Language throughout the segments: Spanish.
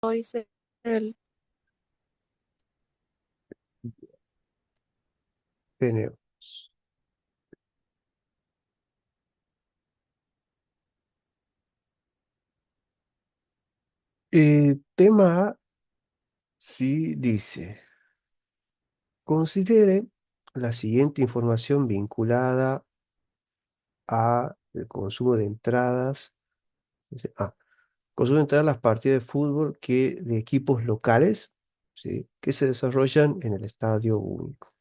Hice el... Tenemos. Tema A, sí dice, considere la siguiente información vinculada a el consumo de entradas. Dice, consumo de entradas a las partidas de fútbol de equipos locales, ¿sí? Que se desarrollan en el estadio único.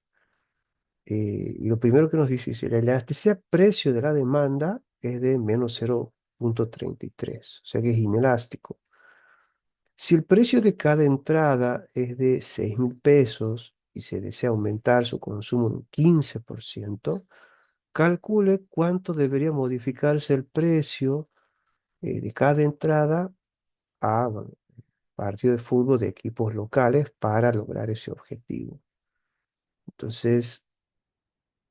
Y lo primero que nos dice es, la elasticidad precio de la demanda es de menos 0,33, o sea que es inelástico. Si el precio de cada entrada es de 6.000 pesos y se desea aumentar su consumo en un 15%, calcule cuánto debería modificarse el precio de cada entrada a bueno, partido de fútbol de equipos locales para lograr ese objetivo. Entonces,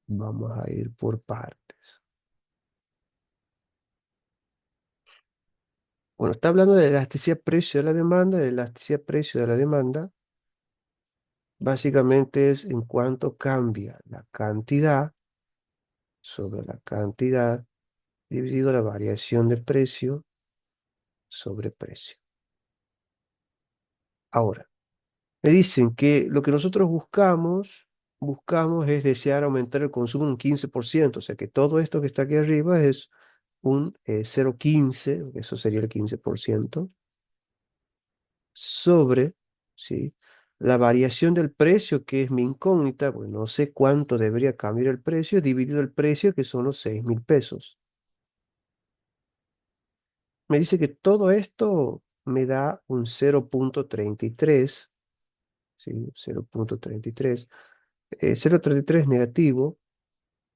vamos a ir por partes. Bueno, está hablando de la elasticidad precio de la demanda. La elasticidad precio de la demanda básicamente es en cuánto cambia la cantidad sobre la cantidad dividido la variación de precio sobre precio. Ahora, me dicen que lo que nosotros buscamos es desear aumentar el consumo en un 15%, o sea que todo esto que está aquí arriba es un 0,15, eso sería el 15%, sobre, ¿sí? La variación del precio, que es mi incógnita, pues no sé cuánto debería cambiar el precio, dividido el precio, que son los 6.000 pesos. Me dice que todo esto me da un 0,33, ¿sí? 0,33. 0,33 negativo,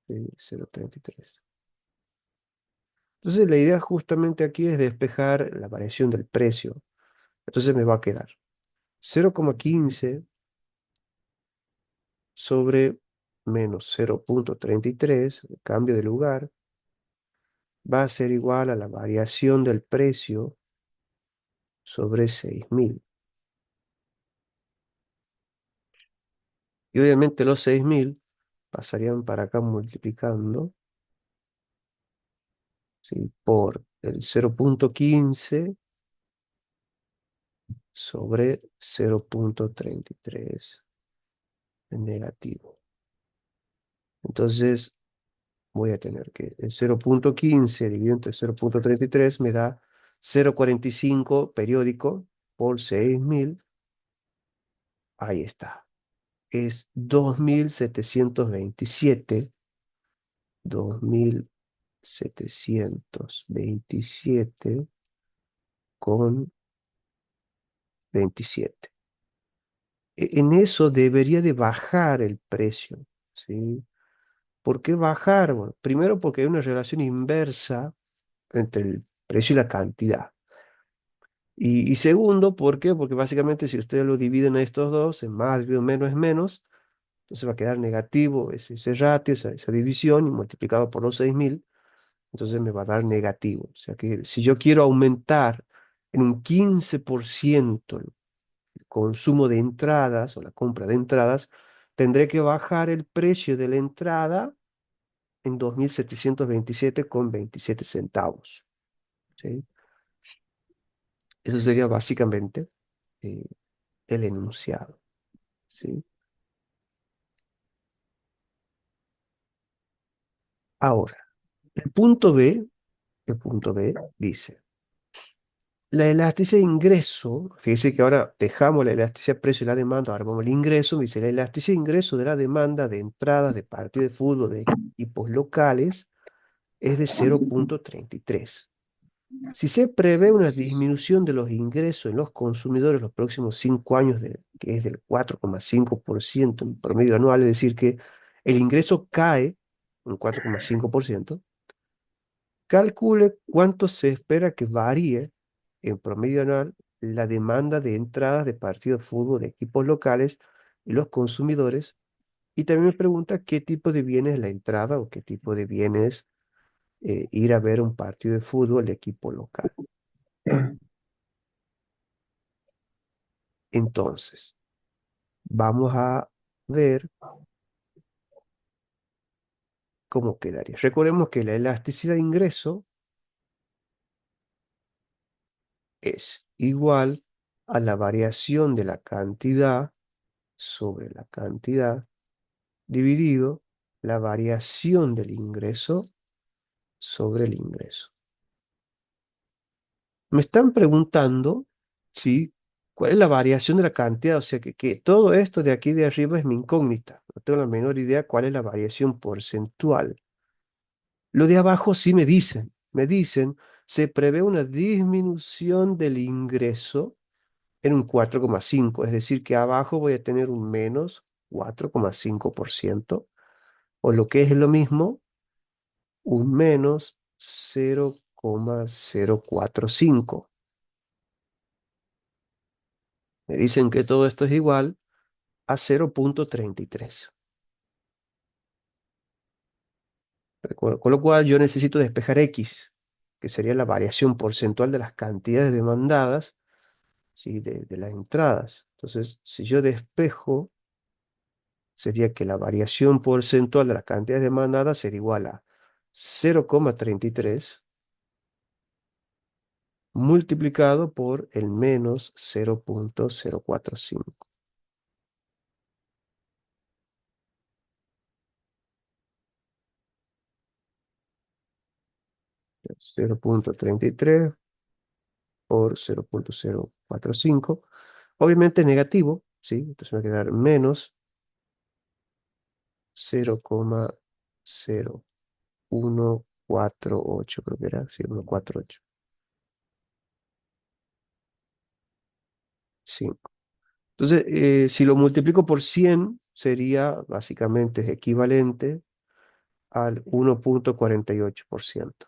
0,33. Entonces la idea justamente aquí es despejar la variación del precio. Entonces me va a quedar 0,15 sobre menos 0,33, el cambio de lugar, va a ser igual a la variación del precio sobre 6.000. Y obviamente los 6.000 pasarían para acá multiplicando, ¿sí? Por el 0,15 sobre 0,33 en negativo. Entonces voy a tener que el 0,15 dividido entre 0,33 me da 0,45 periódico por 6.000. Ahí está. Es 2.727 con 27. En eso debería de bajar el precio, ¿sí? ¿Por qué bajar? Bueno, primero porque hay una relación inversa entre el precio y la cantidad. Y segundo, ¿por qué? Porque básicamente si ustedes lo dividen a estos dos, en más dividido menos es menos, entonces va a quedar negativo ese ratio, esa división, y multiplicado por los 6.000, entonces me va a dar negativo. O sea que si yo quiero aumentar en un 15% el consumo de entradas o la compra de entradas, tendré que bajar el precio de la entrada en 2.727,27 centavos. ¿Sí? Eso sería básicamente eh, el enunciado. ¿Sí? Ahora, el punto B dice, la elasticidad de ingreso, fíjese que ahora dejamos la elasticidad de precio y la demanda, ahora vamos al ingreso, dice, la elasticidad de ingreso de la demanda de entradas de partidos de fútbol de equipos locales es de 0,33. Si se prevé una disminución de los ingresos en los consumidores los próximos 5 años, que es del 4,5% en promedio anual, es decir, que el ingreso cae un 4,5%, calcule cuánto se espera que varíe en promedio anual la demanda de entradas de partidos de fútbol de equipos locales y los consumidores. Y también me pregunta qué tipo de bienes es la entrada o qué tipo de bienes ir a ver un partido de fútbol de equipo local. Entonces, vamos a ver cómo quedaría. Recordemos que la elasticidad de ingreso es igual a la variación de la cantidad sobre la cantidad dividido la variación del ingreso sobre el ingreso. Me están preguntando, ¿sí? ¿Cuál es la variación de la cantidad? O sea, que todo esto de aquí de arriba es mi incógnita. No tengo la menor idea cuál es la variación porcentual. Lo de abajo sí me dicen, se prevé una disminución del ingreso en un 4,5, es decir, que abajo voy a tener un menos 4,5%, o lo que es lo mismo, un menos 0,045. Me dicen que todo esto es igual a 0,33. Con lo cual yo necesito despejar X, que sería la variación porcentual de las cantidades demandadas, ¿sí? de las entradas. Entonces, si yo despejo, sería que la variación porcentual de las cantidades demandadas sería igual a 0,33 multiplicado por el menos 0,045. 0,33 por 0,045. Obviamente negativo, ¿sí? Entonces me va a quedar menos 0,0148, creo que era, sí, 148. 5. Entonces, si lo multiplico por 100 sería básicamente equivalente al 1,48%.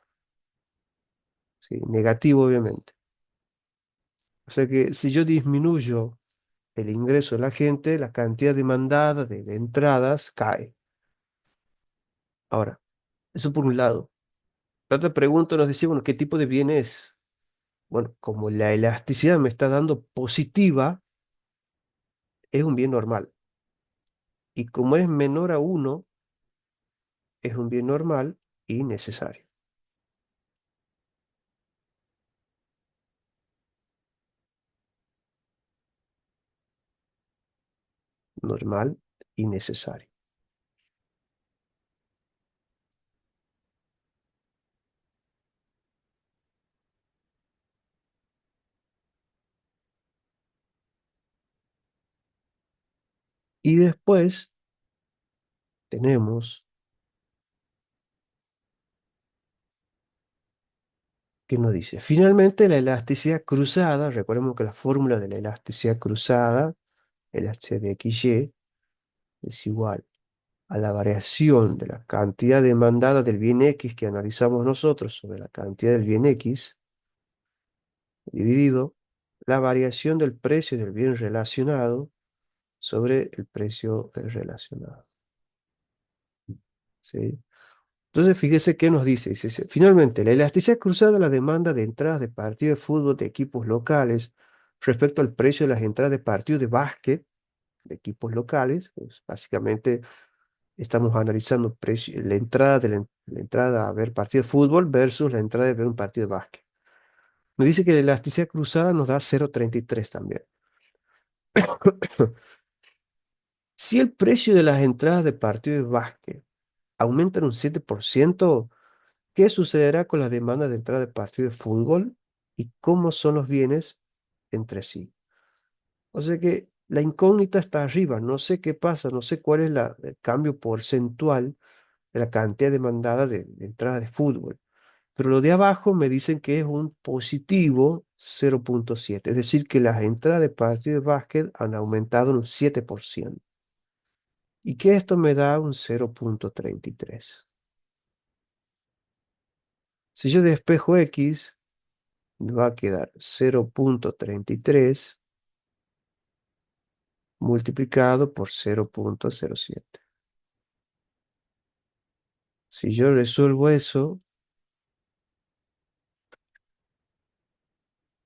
¿Sí? Negativo, obviamente. O sea que si yo disminuyo el ingreso de la gente, la cantidad demandada de entradas cae. Ahora, eso por un lado. La otra pregunta nos decía, bueno, ¿qué tipo de bien es? Bueno, como la elasticidad me está dando positiva, es un bien normal. Y como es menor a uno, es un bien normal y necesario. Normal y necesario. Y después tenemos, ¿qué nos dice? Finalmente, la elasticidad cruzada, recordemos que la fórmula de la elasticidad cruzada, elasticidad de XY, es igual a la variación de la cantidad demandada del bien X que analizamos nosotros sobre la cantidad del bien X, dividido la variación del precio del bien relacionado sobre el precio del relacionado. ¿Sí? Entonces, fíjese qué nos dice. Dice, finalmente, la elasticidad cruzada de la demanda de entradas de partidos de fútbol de equipos locales respecto al precio de las entradas de partidos de básquet de equipos locales. Pues, básicamente, estamos analizando la entrada a ver partido de fútbol versus la entrada de ver un partido de básquet. Nos dice que la elasticidad cruzada nos da 0,33 también. Si el precio de las entradas de partido de básquet aumenta en un 7%, ¿qué sucederá con las demandas de entrada de partido de fútbol y cómo son los bienes entre sí? O sea que la incógnita está arriba, no sé qué pasa, no sé cuál es el cambio porcentual de la cantidad demandada de entradas de fútbol. Pero lo de abajo me dicen que es un positivo 0,7, es decir, que las entradas de partido de básquet han aumentado en un 7% y que esto me da un 0,33. Si yo despejo X, me va a quedar 0,33 multiplicado por 0,07. Si yo resuelvo eso,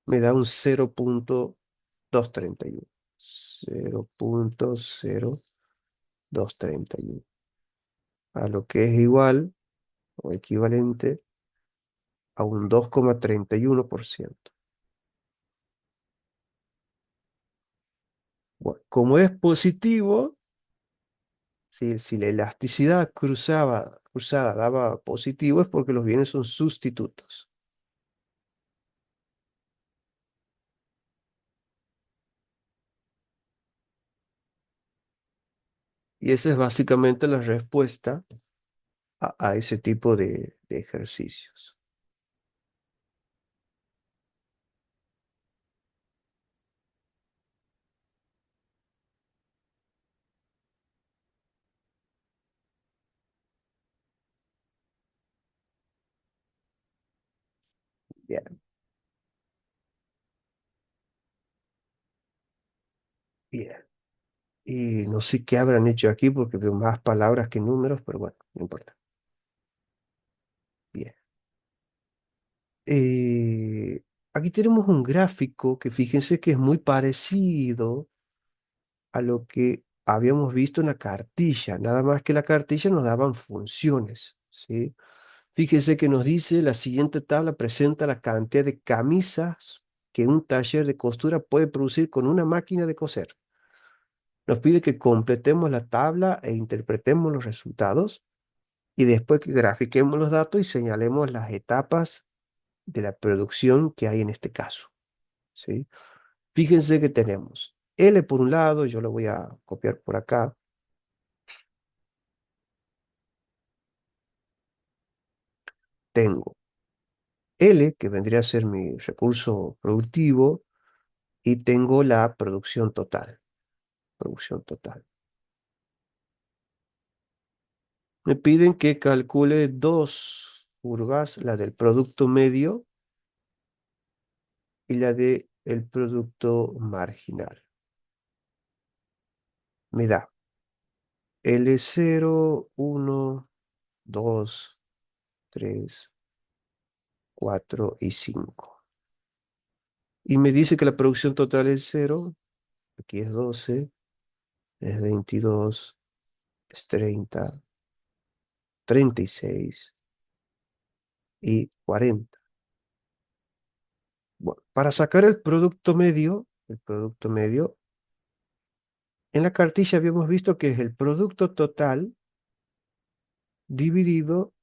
me da un 0,231. 0,0231, a lo que es igual o equivalente a un 2,31%. Bueno, como es positivo, si la elasticidad cruzada daba positivo es porque los bienes son sustitutos. Y esa es básicamente la respuesta a ese tipo de ejercicios. Bien, bien. Y no sé qué habrán hecho aquí porque veo más palabras que números, pero bueno, no importa. Bien. Aquí tenemos un gráfico que fíjense que es muy parecido a lo que habíamos visto en la cartilla, nada más que la cartilla nos daban funciones, ¿sí? Fíjense que nos dice la siguiente tabla presenta la cantidad de camisas que un taller de costura puede producir con una máquina de coser. Nos pide que completemos la tabla e interpretemos los resultados y después que grafiquemos los datos y señalemos las etapas de la producción que hay en este caso, ¿sí? Fíjense que tenemos L por un lado, yo lo voy a copiar por acá. Tengo L, que vendría a ser mi recurso productivo, y tengo la producción total. Producción total. Me piden que calcule dos curvas, la del producto medio y la del producto marginal. Me da L0, 1, 2, 3, 4 y 5. Y me dice que la producción total es cero, aquí es 12, es 22, es 30, 36 y 40. Bueno, para sacar el producto medio, en la cartilla habíamos visto que es el producto total dividido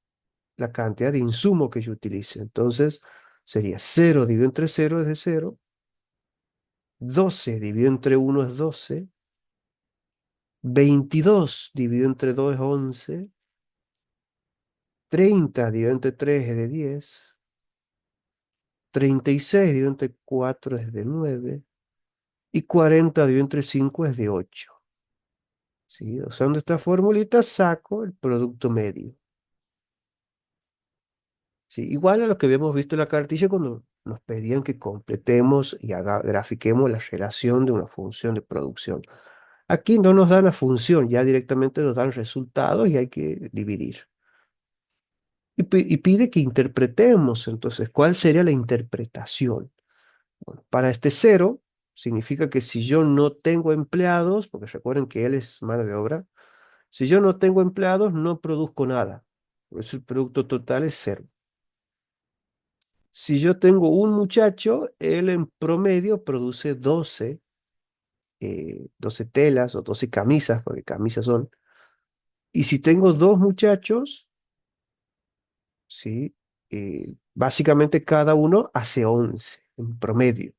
la cantidad de insumo que yo utilice. Entonces, sería 0 dividido entre 0 es de 0, 12 dividido entre 1 es 12, 22 dividido entre 2 es 11, 30 dividido entre 3 es de 10, 36 dividido entre 4 es de 9 y 40 dividido entre 5 es de 8. ¿Sí? Usando esta formulita saco el producto medio. ¿Sí? Igual a lo que habíamos visto en la cartilla cuando nos pedían que completemos y grafiquemos la relación de una función de producción. Aquí no nos dan la función, ya directamente nos dan resultados y hay que dividir. Y pide que interpretemos, entonces, ¿cuál sería la interpretación? Bueno, para este cero, significa que si yo no tengo empleados, porque recuerden que él es mano de obra, si yo no tengo empleados, no produzco nada. Por eso el producto total es cero. Si yo tengo un muchacho, él en promedio produce 12 telas o 12 camisas, porque camisas son. Y si tengo dos muchachos, ¿sí? Básicamente cada uno hace 11 en promedio.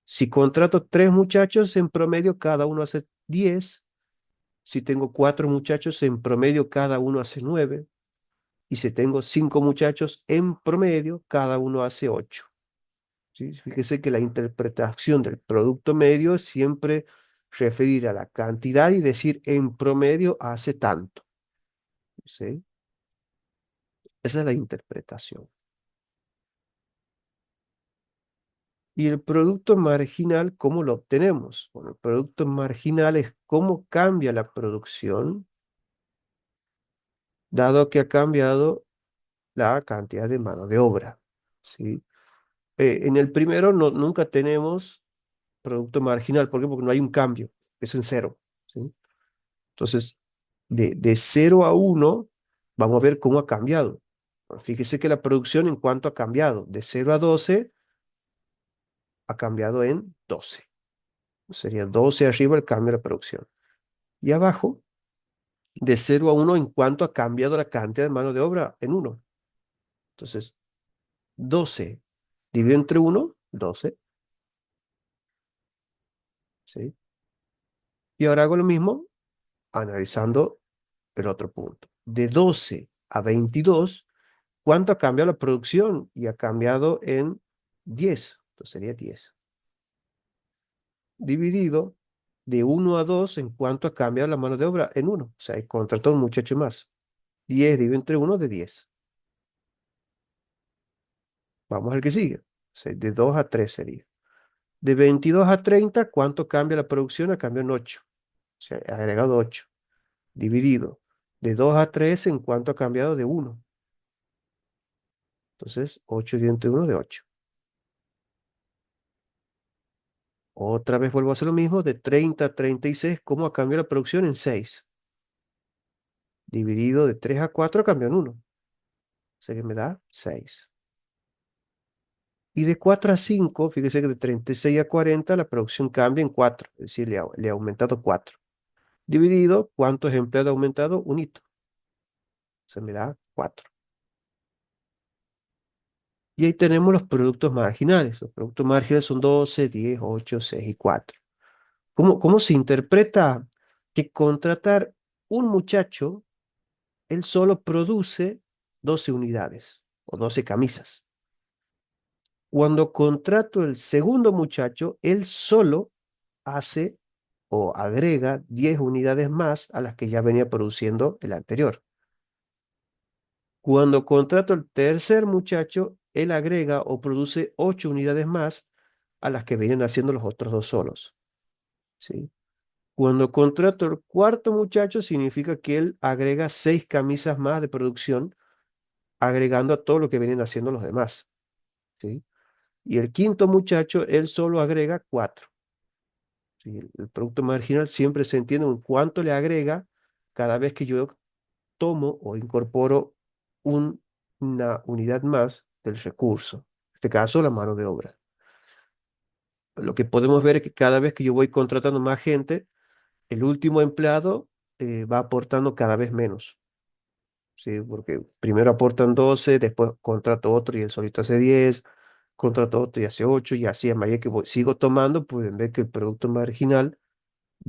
Si contrato tres muchachos, en promedio cada uno hace 10. Si tengo cuatro muchachos, en promedio cada uno hace 9. Y si tengo cinco muchachos, en promedio cada uno hace 8. ¿Sí? Fíjese que la interpretación del producto medio es siempre referir a la cantidad y decir en promedio hace tanto. ¿Sí? Esa es la interpretación. Y el producto marginal, ¿cómo lo obtenemos? Bueno, el producto marginal es cómo cambia la producción, dado que ha cambiado la cantidad de mano de obra. ¿Sí? En el primero nunca tenemos producto marginal. ¿Por qué? Porque no hay un cambio, es en cero. ¿Sí? Entonces, de 0 a 1, vamos a ver cómo ha cambiado. Bueno, fíjese que la producción en cuanto ha cambiado, de 0 a 12, ha cambiado en 12. Sería 12 arriba el cambio de la producción. Y abajo, de 0 a 1 en cuanto ha cambiado la cantidad de mano de obra en 1. Entonces, 12 dividido entre 1, 12. ¿Sí? Y ahora hago lo mismo analizando el otro punto. De 12 a 22, ¿cuánto ha cambiado la producción? Y ha cambiado en 10. Entonces sería 10. Dividido de 1 a 2, ¿en cuánto ha cambiado la mano de obra? En 1. O sea, he contratado a un muchacho más. 10 dividido entre 1 de 10. Vamos al que sigue. O sea, de 2 a 3 sería. De 22 a 30, ¿cuánto cambia la producción? Ha cambiado en 8. O sea, he agregado 8. Dividido de 2 a 3, ¿en cuánto ha cambiado? De 1. Entonces, 8 dividido entre 1 de 8. Otra vez vuelvo a hacer lo mismo, de 30 a 36, ¿cómo ha cambiado la producción? En 6. Dividido de 3 a 4, cambió en 1. O sea que me da 6. Y de 4 a 5, fíjese que de 36 a 40 la producción cambia en 4, es decir, le ha aumentado 4. Dividido, ¿cuántos empleados ha aumentado? Un hito. Se me da 4. Y ahí tenemos los productos marginales. Los productos marginales son 12, 10, 8, 6 y 4. ¿Cómo se interpreta que contratar un muchacho, él solo produce 12 unidades o 12 camisas? Cuando contrato el segundo muchacho, él solo hace o agrega 10 unidades más a las que ya venía produciendo el anterior. Cuando contrato el tercer muchacho, él agrega o produce 8 unidades más a las que venían haciendo los otros dos solos. ¿Sí? Cuando contrato el cuarto muchacho, significa que él agrega 6 camisas más de producción, agregando a todo lo que vienen haciendo los demás. ¿Sí? Y el quinto muchacho, él solo agrega 4. ¿Sí? El producto marginal siempre se entiende en cuánto le agrega cada vez que yo tomo o incorporo una unidad más del recurso. En este caso, la mano de obra. Lo que podemos ver es que cada vez que yo voy contratando más gente, el último empleado va aportando cada vez menos. ¿Sí? Porque primero aportan 12, después contrato otro y él solito hace 10, contrato otro y hace 8, y así a medida que sigo tomando, pueden ver que el producto marginal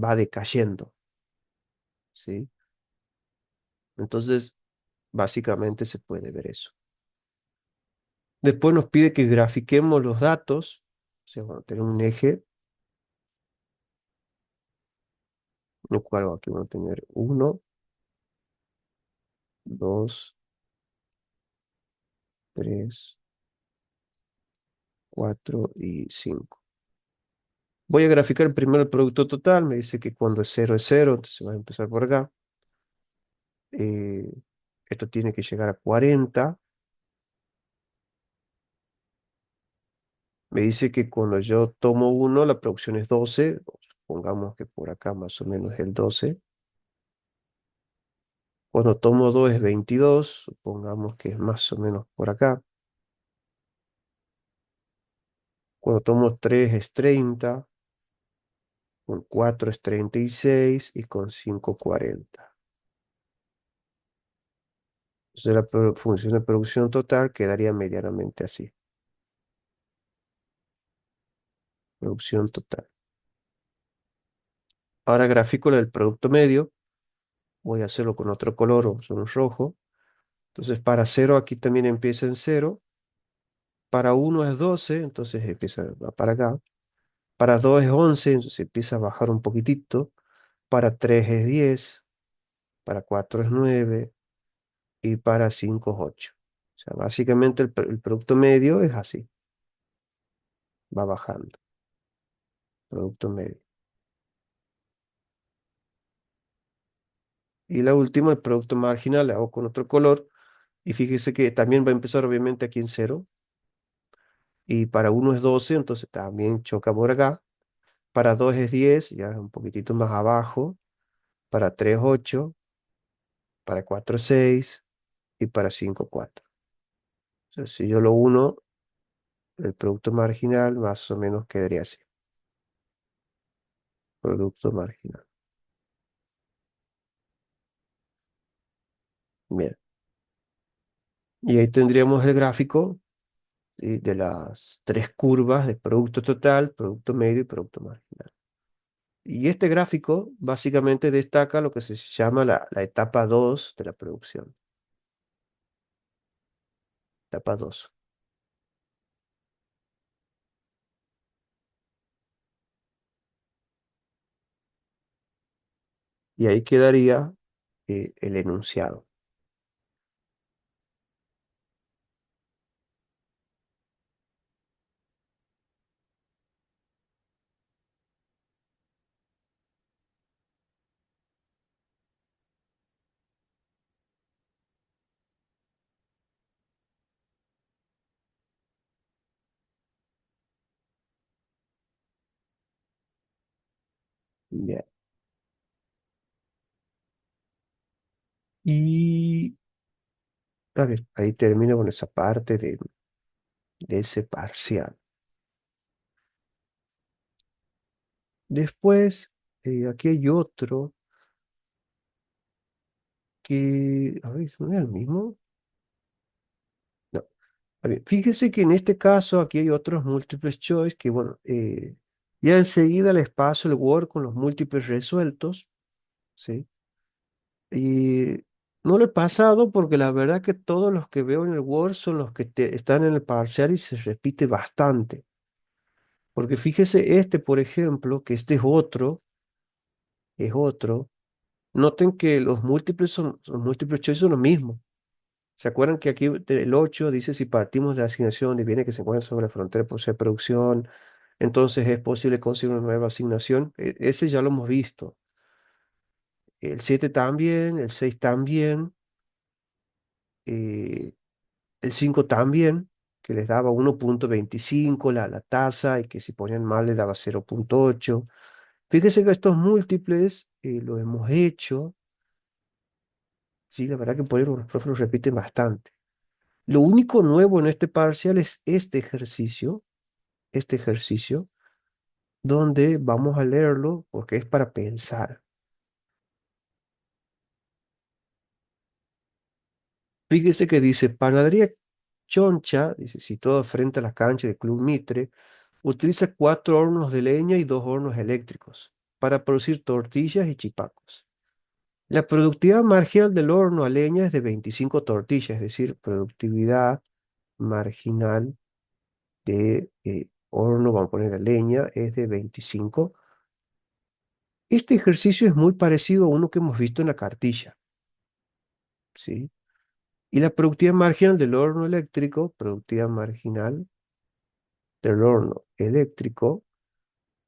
va decayendo. ¿Sí? Entonces, básicamente se puede ver eso. Después nos pide que grafiquemos los datos. O sea, bueno, tener un eje, en el cual aquí vamos a tener 1, 2, 3, 4 y 5. Voy a graficar primero el producto total. Me dice que cuando es 0, entonces va a empezar por acá. Eh, Esto tiene que llegar a 40. Me dice que cuando yo tomo 1, la producción es 12. Pongamos que por acá más o menos es el 12. Cuando tomo 2 es 22. Supongamos que es más o menos por acá. Cuando tomo 3 es 30. Con 4 es 36 y con 5 40. Entonces la función de producción total quedaría medianamente así. Producción total. Ahora gráfico del producto medio. Voy a hacerlo con otro color, o son rojo. Entonces para 0 aquí también empieza en 0. Para 1 es 12, entonces empieza va para acá. Para 2 es 11, entonces empieza a bajar un poquitito. Para 3 es 10. Para 4 es 9. Y para 5 es 8. O sea, básicamente el producto medio es así. Va bajando. Producto medio. Y la última, el producto marginal, la hago con otro color. Y fíjese que también va a empezar obviamente aquí en 0. Y para 1 es 12, entonces también choca por acá. para 2 es 10, ya es un poquitito más abajo, para 3 8, para 4 6 y para 5 4. Entonces, si yo lo uno, el producto marginal más o menos quedaría así, producto marginal. Bien, y ahí tendríamos el gráfico, ¿sí?, de las tres curvas de producto total, producto medio y producto marginal. Y este gráfico básicamente destaca lo que se llama la etapa 2 de la producción. Etapa 2. Y ahí quedaría el enunciado. Bien. Y a ver, ahí termino con esa parte de ese parcial. Después, aquí hay otro que, a ver, ¿no es el mismo? No. A ver, fíjese que en este caso aquí hay otros múltiples choice que, bueno, ya enseguida les paso el Word con los múltiples resueltos, ¿sí? Y no lo he pasado porque la verdad que todos los que veo en el Word son los que están en el parcial y se repite bastante. Porque fíjese este, por ejemplo, que este es otro. Noten que los múltiples los múltiples choice son los mismos. ¿Se acuerdan que aquí el 8 dice si partimos de la asignación de bienes que se encuentran sobre la frontera por ser producción, entonces es posible conseguir una nueva asignación? Ese ya lo hemos visto. El 7 también, el 6 también, eh, el 5 también, que les daba 1,25 la tasa y que si ponían mal les daba 0,8. Fíjese que estos múltiples lo hemos hecho. Sí, la verdad que por ahí los profes lo repiten bastante. Lo único nuevo en este parcial es este ejercicio, donde vamos a leerlo porque es para pensar. Fíjese que dice, Panadería Choncha, dice, situado frente a la cancha del Club Mitre, utiliza 4 hornos de leña y 2 hornos eléctricos para producir tortillas y chipacos. La productividad marginal del horno a leña es de 25 tortillas, es decir, productividad marginal de horno, vamos a poner a leña, es de 25. Este ejercicio es muy parecido a uno que hemos visto en la cartilla, ¿sí? Y la productividad marginal del horno eléctrico, productividad marginal del horno eléctrico,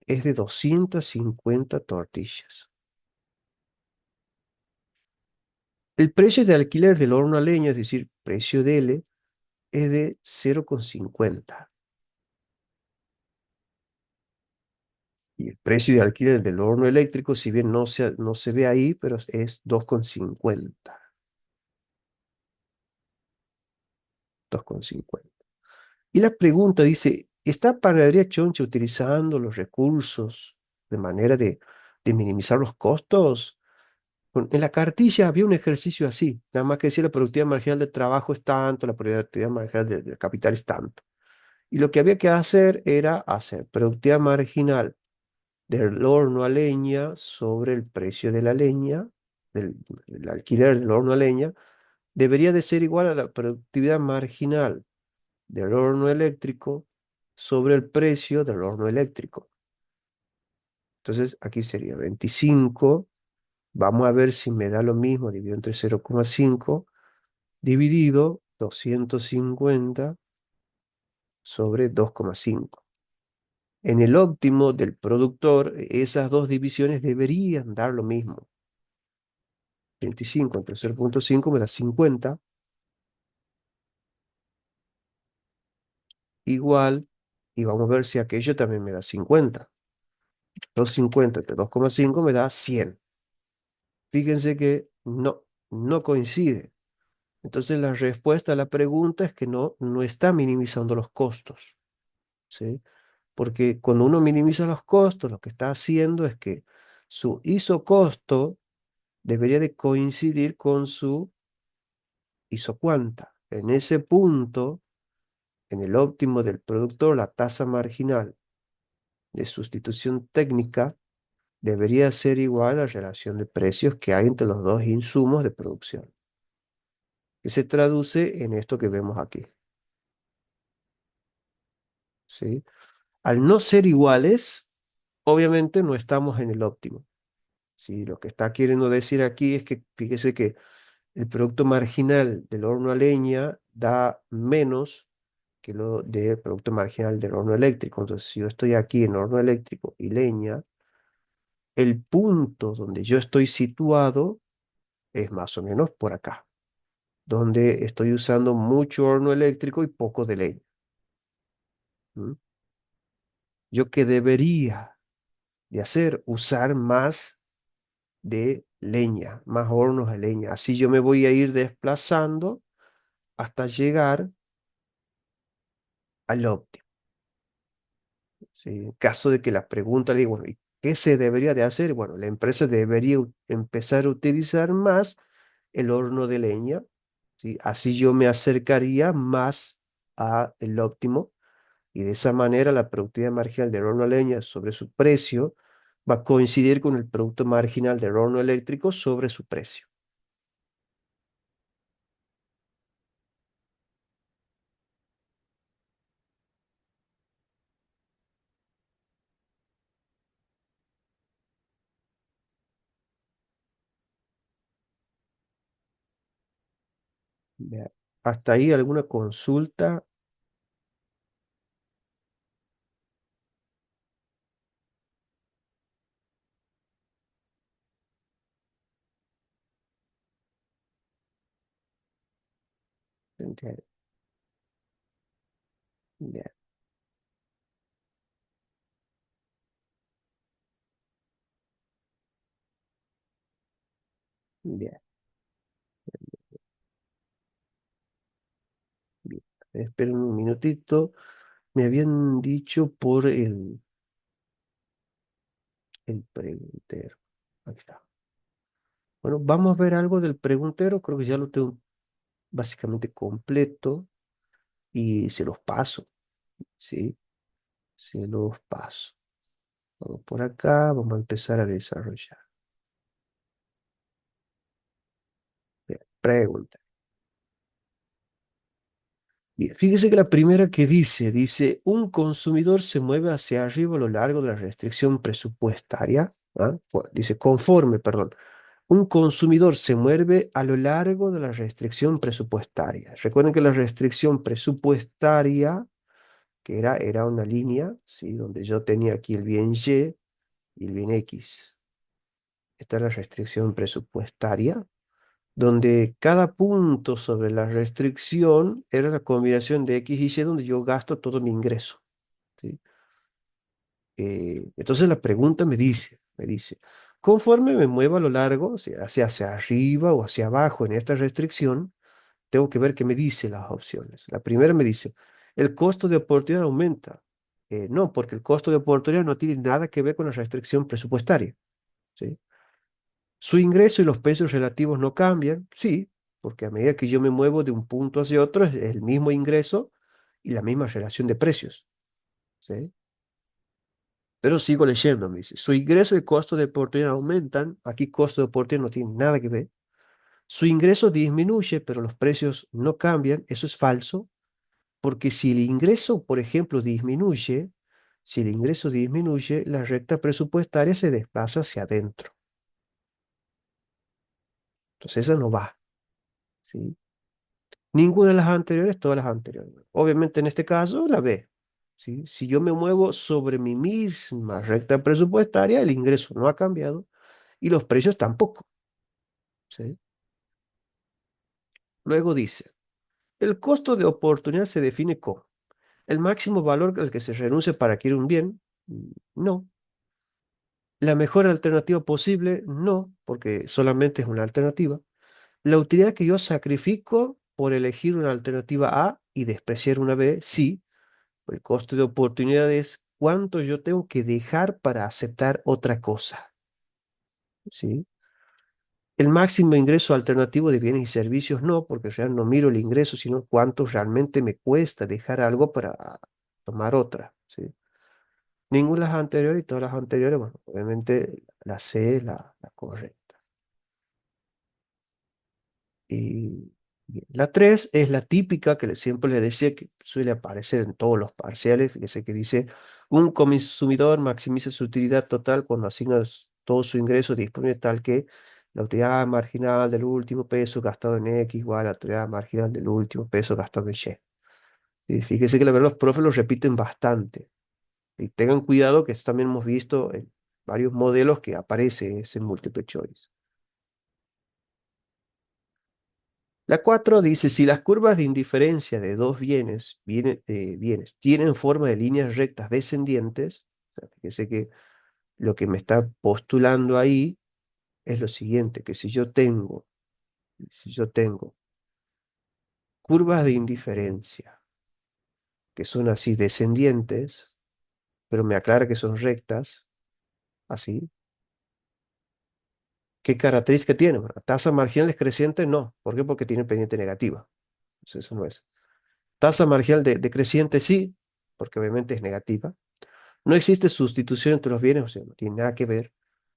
es de 250 tortillas. El precio de alquiler del horno a leña, es decir, precio de L, es de 0,50. Y el precio de alquiler del horno eléctrico, si bien no se ve ahí, pero es 2,50. 2,50. Y la pregunta dice, ¿está Panadería Choncha utilizando los recursos de manera de minimizar los costos? Bueno, en la cartilla había un ejercicio así, nada más que decía la productividad marginal del trabajo es tanto, la productividad marginal del capital es tanto. Y lo que había que hacer era hacer productividad marginal del horno a leña sobre el precio de la leña, del alquiler del horno a leña, debería de ser igual a la productividad marginal del horno eléctrico sobre el precio del horno eléctrico. Entonces aquí sería 25. Vamos a ver si me da lo mismo, dividido entre 0,5, dividido 250 sobre 2,5. En el óptimo del productor, esas dos divisiones deberían dar lo mismo. 25 entre 0,5 me da 50, igual, y vamos a ver si aquello también me da 50. 250 entre 2,5 me da 100. Fíjense que no coincide. Entonces la respuesta a la pregunta es que no está minimizando los costos, ¿sí? Porque cuando uno minimiza los costos, lo que está haciendo es que su isocosto debería de coincidir con su isocuanta. En ese punto, en el óptimo del productor, la tasa marginal de sustitución técnica debería ser igual a la relación de precios que hay entre los dos insumos de producción, que se traduce en esto que vemos aquí, ¿sí? Al no ser iguales, obviamente no estamos en el óptimo, ¿sí? Lo que está queriendo decir aquí es que fíjese que el producto marginal del horno a leña da menos que lo del producto marginal del horno eléctrico. Entonces, si yo estoy aquí en horno eléctrico y leña, el punto donde yo estoy situado es más o menos por acá, donde estoy usando mucho horno eléctrico y poco de leña. ¿Mm? Yo que debería de hacer, usar más de leña, más hornos de leña. Así yo me voy a ir desplazando hasta llegar al óptimo. ¿Sí? En caso de que la pregunta le diga, bueno, ¿y qué se debería de hacer? Bueno, la empresa debería empezar a utilizar más el horno de leña, ¿sí? Así yo me acercaría más a el óptimo y de esa manera la productividad marginal del horno a leña sobre su precio va a coincidir con el producto marginal del horno eléctrico sobre su precio. Vea, hasta ahí alguna consulta. Bien, bien, bien, bien. Esperen un minutito. Me habían dicho por el preguntero. Aquí está. Bueno, vamos a ver algo del preguntero. Creo que ya lo tengo básicamente completo y se los paso, ¿sí? Se los paso. Vamos por acá, vamos a empezar a desarrollar. Bien, pregunta. Bien, fíjese que la primera que dice, un consumidor se mueve hacia arriba a lo largo de la restricción presupuestaria. ¿Ah? Dice, conforme, perdón. Un consumidor se mueve a lo largo de la restricción presupuestaria. Recuerden que la restricción presupuestaria, que era una línea, ¿sí? Donde yo tenía aquí el bien Y y el bien X. Esta es la restricción presupuestaria, donde cada punto sobre la restricción era la combinación de X y Y donde yo gasto todo mi ingreso, ¿sí? Entonces la pregunta me dice, conforme me mueva a lo largo, o sea, hacia arriba o hacia abajo en esta restricción, tengo que ver qué me dice las opciones. La primera me dice, el costo de oportunidad aumenta. No, porque el costo de oportunidad no tiene nada que ver con la restricción presupuestaria, ¿sí? Su ingreso y los precios relativos no cambian, sí, porque a medida que yo me muevo de un punto hacia otro es el mismo ingreso y la misma relación de precios, ¿sí? Pero sigo leyendo, me dice, su ingreso y costo de oportunidad aumentan, aquí costo de oportunidad no tiene nada que ver. Su ingreso disminuye, pero los precios no cambian, eso es falso, porque si el ingreso, por ejemplo, disminuye, si el ingreso disminuye, la recta presupuestaria se desplaza hacia adentro. Entonces esa no va, ¿sí? Ninguna de las anteriores, todas las anteriores. Obviamente en este caso, la B. ¿Sí? Si yo me muevo sobre mi misma recta presupuestaria, el ingreso no ha cambiado y los precios tampoco. ¿Sí? Luego dice, el costo de oportunidad se define como el máximo valor al que se renuncia para adquirir un bien. No. La mejor alternativa posible, no, porque solamente es una alternativa. La utilidad que yo sacrifico por elegir una alternativa A y despreciar una B, sí. El coste de oportunidad es cuánto yo tengo que dejar para aceptar otra cosa, ¿sí? El máximo ingreso alternativo de bienes y servicios no, porque realmente no miro el ingreso, sino cuánto realmente me cuesta dejar algo para tomar otra, ¿sí? Ninguna de las anteriores y todas las anteriores, bueno, obviamente la C es la correcta. Y bien, la 3 es la típica que siempre les decía que suele aparecer en todos los parciales, fíjese que dice, un consumidor maximiza su utilidad total cuando asigna todo su ingreso disponible tal que la utilidad marginal del último peso gastado en X igual a la utilidad marginal del último peso gastado en Y. Y fíjese que la verdad los profes lo repiten bastante. Y tengan cuidado que esto también hemos visto en varios modelos que aparece ese multiple choice. La 4 dice, si las curvas de indiferencia de dos bienes tienen forma de líneas rectas descendientes, o sea, fíjese que lo que me está postulando ahí es lo siguiente, que si yo tengo curvas de indiferencia que son así descendientes, pero me aclara que son rectas, así, ¿qué característica tiene? Bueno, la tasa marginal es creciente, no. ¿Por qué? Porque tiene pendiente negativa. Entonces, eso no es. Tasa marginal decreciente, sí, porque obviamente es negativa. No existe sustitución entre los bienes, o sea, no tiene nada que ver.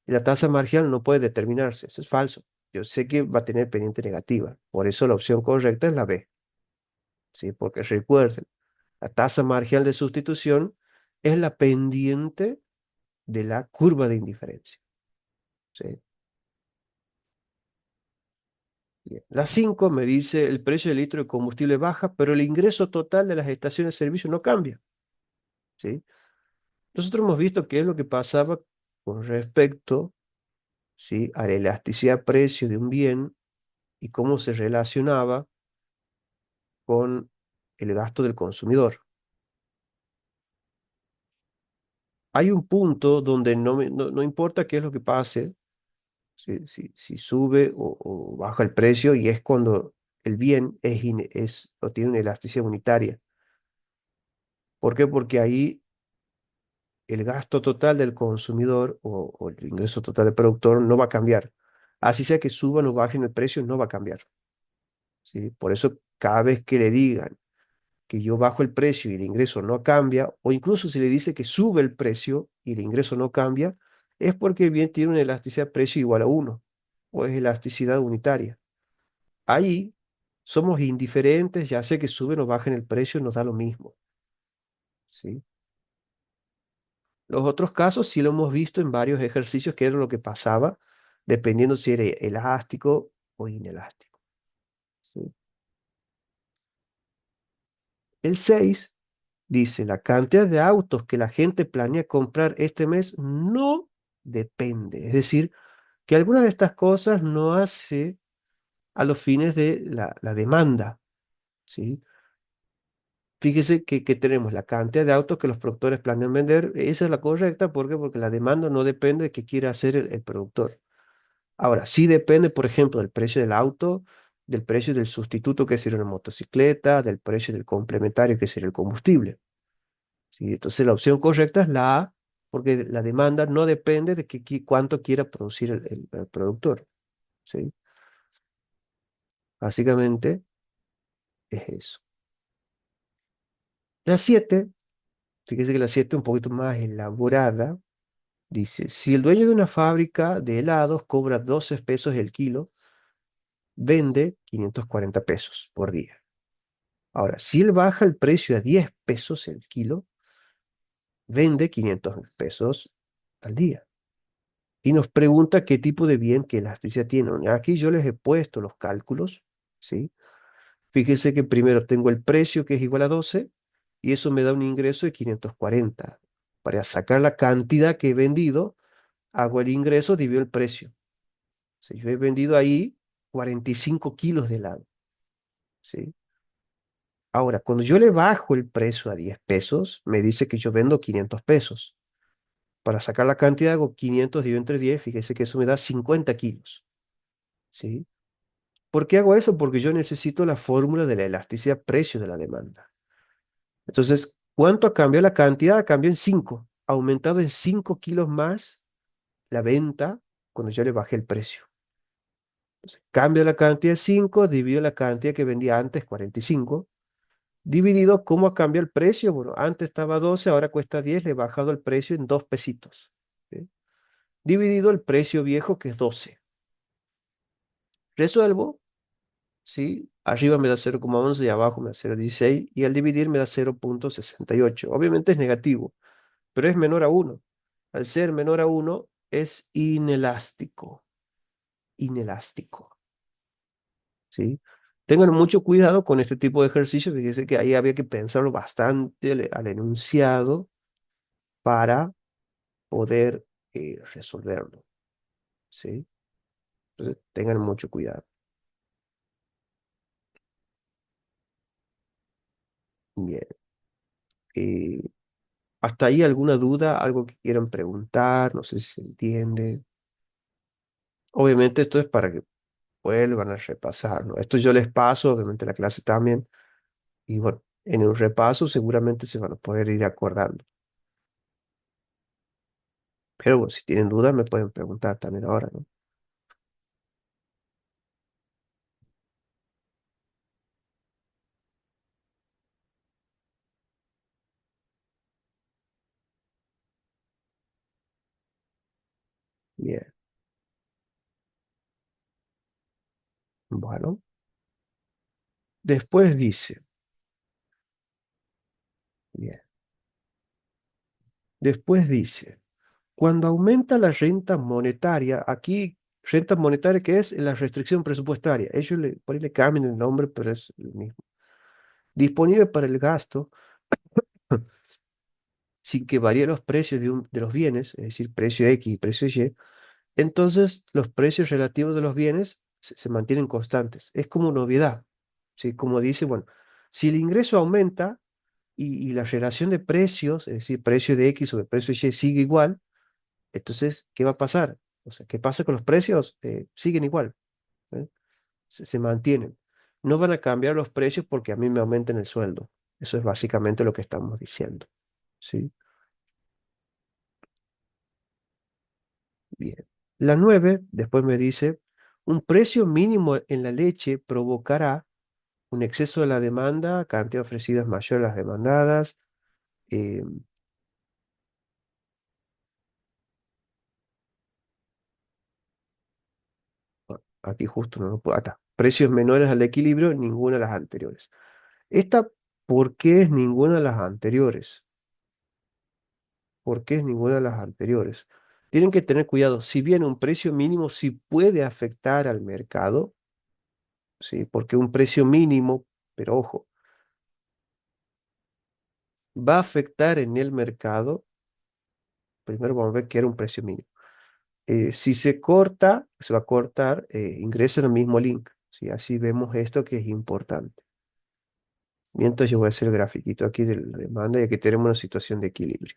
Y la tasa marginal no puede determinarse, eso es falso. Yo sé que va a tener pendiente negativa, por eso la opción correcta es la B, ¿sí? Porque recuerden, la tasa marginal de sustitución es la pendiente de la curva de indiferencia, ¿sí? Bien. La 5 me dice el precio del litro de combustible baja, pero el ingreso total de las estaciones de servicio no cambia, ¿sí? Nosotros hemos visto qué es lo que pasaba con respecto, ¿sí?, a la elasticidad precio de un bien y cómo se relacionaba con el gasto del consumidor. Hay un punto donde no importa qué es lo que pase, si sube o baja el precio, y es cuando el bien o tiene una elasticidad unitaria. ¿Por qué? Porque ahí el gasto total del consumidor o el ingreso total del productor no va a cambiar. Así sea que suban o bajen el precio, no va a cambiar, ¿sí? Por eso, cada vez que le digan que yo bajo el precio y el ingreso no cambia, o incluso si le dice que sube el precio y el ingreso no cambia, es porque el bien tiene una elasticidad precio igual a uno, o es elasticidad unitaria. Ahí somos indiferentes, ya sea que suben o bajen el precio, nos da lo mismo, ¿sí? Los otros casos sí lo hemos visto en varios ejercicios, que era lo que pasaba, dependiendo si era elástico o inelástico, ¿sí? El 6 dice, la cantidad de autos que la gente planea comprar este mes no depende. Es decir, que alguna de estas cosas no hace a los fines de la demanda, ¿sí? Fíjese que tenemos la cantidad de autos que los productores planean vender. Esa es la correcta. ¿Por qué? Porque la demanda no depende de qué quiera hacer el productor. Ahora, sí depende, por ejemplo, del precio del auto, del precio del sustituto, que sería una motocicleta, del precio del complementario, que sería el combustible, ¿sí? Entonces, la opción correcta es la A, porque la demanda no depende de cuánto quiera producir el productor, ¿sí? Básicamente es eso. La 7, fíjese que la 7 es un poquito más elaborada. Dice, si el dueño de una fábrica de helados cobra 12 pesos el kilo, vende 540 pesos por día. Ahora, si él baja el precio a 10 pesos el kilo, vende 500 pesos al día. Y nos pregunta qué tipo de bien, qué elasticidad tiene. Aquí yo les he puesto los cálculos, ¿sí? Fíjese que primero tengo el precio, que es igual a 12, y eso me da un ingreso de 540. Para sacar la cantidad que he vendido, hago el ingreso, divido el precio. Si yo he vendido ahí 45 kilos de helado, ¿sí? Ahora, cuando yo le bajo el precio a 10 pesos, me dice que yo vendo 500 pesos. Para sacar la cantidad hago 500 dividido entre 10, fíjese que eso me da 50 kilos, ¿sí? ¿Por qué hago eso? Porque yo necesito la fórmula de la elasticidad precio de la demanda. Entonces, ¿cuánto cambió la cantidad? Cambió en 5, aumentado en 5 kilos más la venta cuando yo le bajé el precio. Entonces, cambio la cantidad 5, divido la cantidad que vendía antes, 45, dividido cómo ha cambiado el precio. Bueno, antes estaba 12, ahora cuesta 10, le he bajado el precio en 2 pesitos, ¿sí? Dividido el precio viejo, que es 12. Resuelvo, ¿sí? Arriba me da 0,11 y abajo me da 0,16 y al dividir me da 0,68. Obviamente es negativo, pero es menor a uno. Al ser menor a uno es inelástico, inelástico, ¿sí? Tengan mucho cuidado con este tipo de ejercicio, fíjense que ahí había que pensarlo bastante al enunciado para poder resolverlo, ¿sí? Entonces, tengan mucho cuidado. Bien. Eh, ¿Hasta ahí alguna duda? ¿Algo que quieran preguntar? No sé si se entiende. Obviamente esto es para que vuelvan a repasar, ¿no? Esto yo les paso, obviamente la clase también. Y bueno, en un repaso seguramente se van a poder ir acordando. Pero bueno, si tienen dudas me pueden preguntar también ahora, ¿no? Bien. Bueno, después dice, bien, después dice, cuando aumenta la renta monetaria, aquí renta monetaria que es la restricción presupuestaria, ellos por ahí le cambian el nombre, pero es el mismo. Disponible para el gasto sin que varíen los precios de los bienes, es decir, precio X y precio Y, entonces los precios relativos de los bienes se mantienen constantes. Es como novedad, ¿sí? Como dice, bueno, si el ingreso aumenta y la relación de precios, es decir, precio de X sobre precio de Y sigue igual, entonces, ¿qué va a pasar? O sea, ¿qué pasa con los precios? Siguen igual, ¿eh? Se mantienen. No van a cambiar los precios porque a mí me aumenten el sueldo. Eso es básicamente lo que estamos diciendo, ¿sí? Bien. La 9 después me dice, un precio mínimo en la leche provocará un exceso de la demanda, cantidad ofrecida es mayor a las demandadas. eh, Aquí justo no lo puedo, acá. Precios menores al equilibrio, ninguna de las anteriores. Esta, ¿por qué es ninguna de las anteriores? ¿Por qué es ninguna de las anteriores? Tienen que tener cuidado, si bien un precio mínimo sí puede afectar al mercado, ¿sí? Porque un precio mínimo, pero ojo, va a afectar en el mercado. Primero vamos a ver qué era un precio mínimo. Si se corta, se va a cortar, ingresa en el mismo link, ¿sí? Así vemos esto que es importante. Mientras yo voy a hacer el grafiquito aquí de la demanda y aquí tenemos una situación de equilibrio.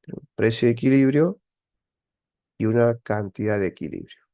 Tenemos precio de equilibrio y una cantidad de equilibrio.